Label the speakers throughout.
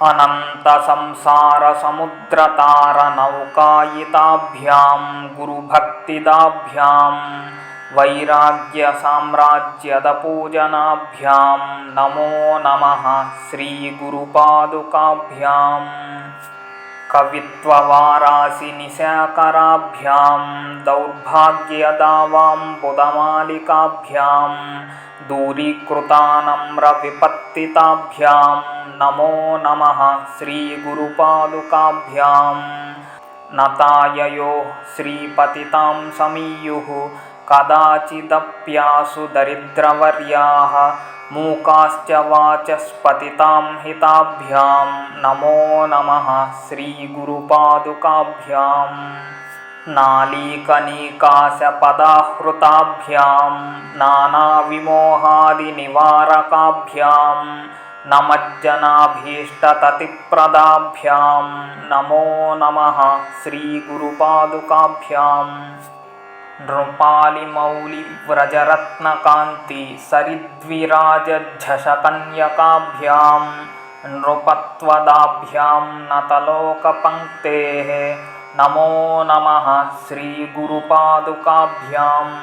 Speaker 1: अनन्तसंसारसमुद्रतारनौकायिताभ्यां गुरुभक्तिदाभ्यां वैराग्यसाम्राज्यदपूजनाभ्यां नमो नमः श्रीगुरुपादुकाभ्याम्। कवित्ववारासिनिशाकराभ्यां दौर्भाग्यदावाम्बुदमालिकाभ्यां दूरीकृतानम्रविपत्तिताभ्यां नमो नमः श्रीगुरुपादुकाभ्याम्। नताययो श्रीपतितां समीयुः कदाचिदप्यासु दरिद्रवर्याः मूकाश्च वाचस्पतितां हिताभ्यां नमो नमः श्रीगुरुपादुकाभ्याम्। नालीकनीकाशपदाहृताभ्यां नानाविमोहादिनिवारकाभ्यां नमज्जनाभीष्टततिप्रदाभ्यां नमो नमः श्रीगुरुपादुकाभ्याम्। नृपालिमौलिव्रजरत्नकान्ति सरिद्विराजझषकन्यकाभ्यां नृपत्वदाभ्यां नतलोकपङ्क्तेः नमो नमः श्रीगुरुपादुकाभ्याम्।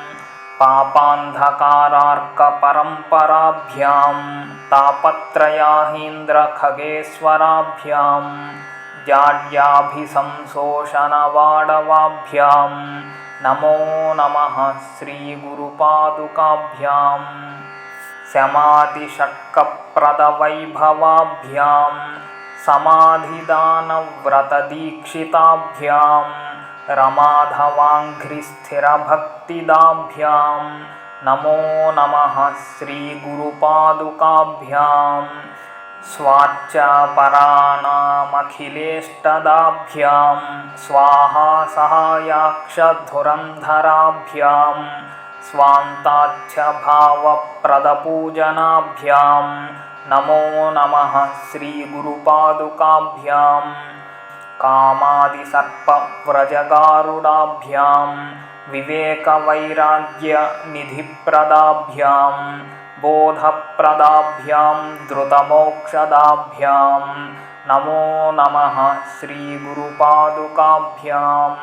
Speaker 1: पापान्धकारार्कपरम्पराभ्यां तापत्रयाहीन्द्रखगेश्वराभ्यां जाड्याभिसंशोषणवाडवाभ्यां नमो नमः श्रीगुरुपादुकाभ्याम्। शमादिषट्कप्रदवैभवाभ्यां समाधिदानव्रतदीक्षिताभ्यां रमाधवाङ्घ्रिस्थिरभक्तिदाभ्यां नमो नमः श्रीगुरुपादुकाभ्याम्। स्वाच्चापराणामखिलेष्टदाभ्यां स्वाहा सहायाक्षधुरन्धराभ्यां स्वान्ताच्छभावप्रदपूजनाभ्यां नमो नमः श्रीगुरुपादुकाभ्याम्। कामादिसर्पव्रजगारुडाभ्यां विवेकवैराग्यनिधिप्रदाभ्यां बोधप्रदाभ्यां धृतमोक्षदाभ्यां नमो नमः श्रीगुरुपादुकाभ्याम्।